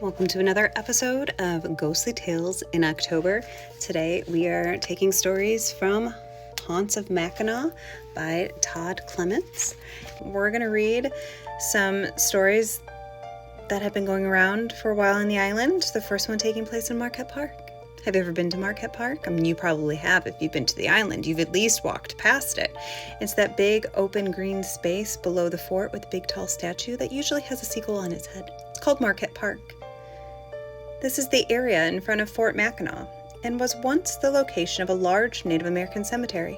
Welcome to another episode of Ghostly Tales in October. Today we are taking stories from Haunts of Mackinac by Todd Clements. We're going to read some stories that have been going around for a while on the island. The first one taking place in Marquette Park. Have you ever been to Marquette Park? I mean, you probably have. If you've been to the island, you've at least walked past it. It's that big open green space below the fort with a big tall statue that usually has a seagull on its head. It's called Marquette Park. This is the area in front of Fort Mackinac and was once the location of a large Native American cemetery.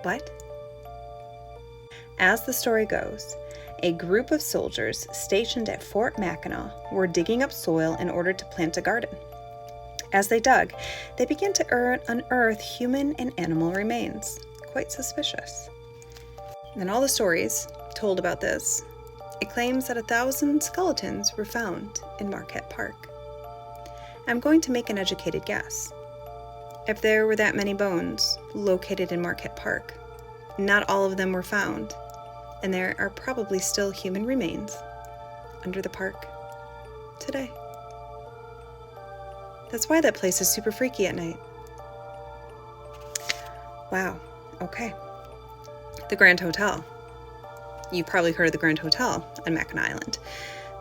What? As the story goes, a group of soldiers stationed at Fort Mackinac were digging up soil in order to plant a garden. As they dug, they began to unearth human and animal remains. Quite suspicious. And all the stories told about this, it claims that 1,000 skeletons were found in Marquette Park. I'm going to make an educated guess. If there were that many bones located in Marquette Park, not all of them were found, and there are probably still human remains under the park today. That's why that place is super freaky at night. Wow, okay. The Grand Hotel. You've probably heard of the Grand Hotel on Mackinac Island.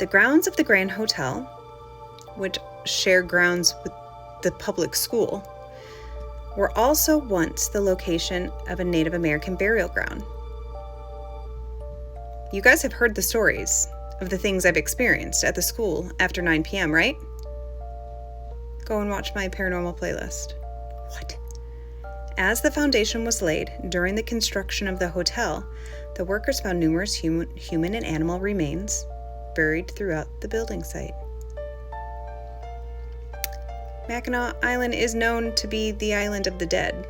The grounds of the Grand Hotel, which share grounds with the public school, were also once the location of a Native American burial ground. You guys have heard the stories of the things I've experienced at the school after 9 p.m., right? Go and watch my paranormal playlist. What? As the foundation was laid during the construction of the hotel, the workers found numerous human and animal remains buried throughout the building site. Mackinac Island is known to be the island of the dead.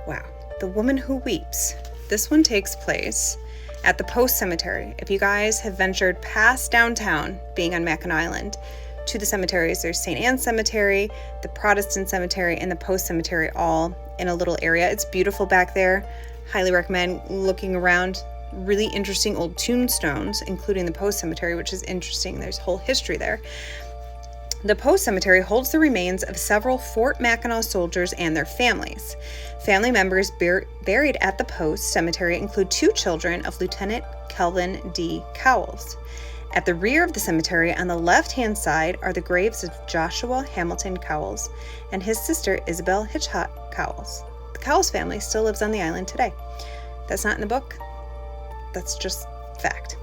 Wow. The Woman Who Weeps. This one takes place at the Post Cemetery. If you guys have ventured past downtown, being on Mackinac Island, to the cemeteries, there's St. Anne's Cemetery, the Protestant Cemetery, and the Post Cemetery all in a little area. It's beautiful back there. Highly recommend looking around. Really interesting old tombstones, including the Post Cemetery, which is interesting. There's whole history there. The Post Cemetery holds the remains of several Fort Mackinac soldiers and their families. Family members buried at the Post Cemetery include 2 children of Lieutenant Kelvin D. Cowles. At the rear of the cemetery, on the left-hand side, are the graves of Joshua Hamilton Cowles and his sister Isabel Hitchcock Cowles. The Cowles family still lives on the island today. That's not in the book. That's just fact.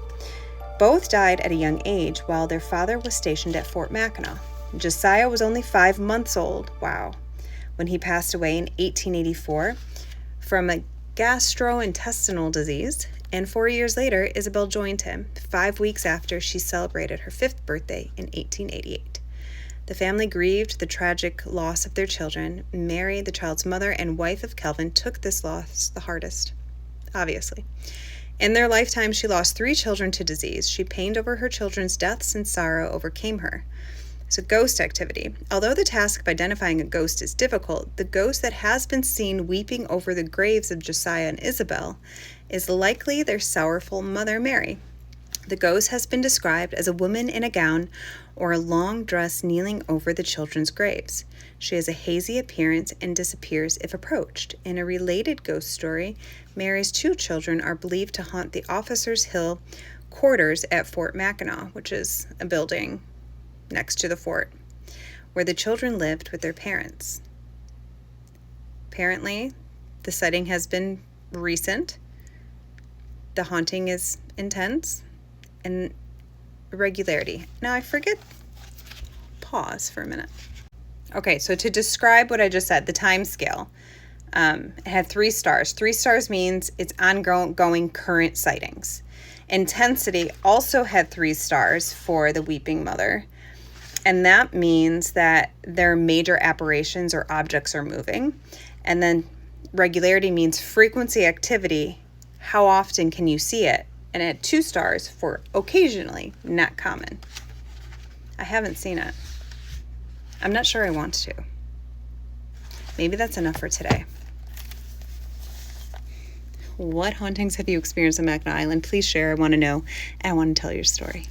Both died at a young age while their father was stationed at Fort Mackinac. Josiah was only 5 months old, wow, when he passed away in 1884 from a gastrointestinal disease, and 4 years later, Isabel joined him, 5 weeks after she celebrated her 5th birthday in 1888. The family grieved the tragic loss of their children. Mary, the child's mother and wife of Kelvin, took this loss the hardest, obviously. In their lifetime, she lost 3 children to disease. She pained over her children's deaths and sorrow overcame her. So ghost activity. Although the task of identifying a ghost is difficult, the ghost that has been seen weeping over the graves of Josiah and Isabel is likely their sorrowful mother, Mary. The ghost has been described as a woman in a gown or a long dress kneeling over the children's graves. She has a hazy appearance and disappears if approached. In a related ghost story, Mary's 2 children are believed to haunt the Officers' Hill quarters at Fort Mackinac, which is a building next to the fort, where the children lived with their parents. Apparently, the sighting has been recent. The haunting is intense and irregularity. Now I forget. Pause for a minute. Okay, so to describe what I just said, the time scale, it had 3 stars. 3 stars means it's ongoing current sightings. Intensity also had 3 stars for the weeping mother, and that means that there are major apparitions or objects are moving. And then regularity means frequency, activity, how often can you see it? And it had 2 stars for occasionally, not common. I haven't seen it. I'm not sure I want to. Maybe that's enough for today. What hauntings have you experienced on Mackinac Island? Please share. I want to know, and I want to tell your story.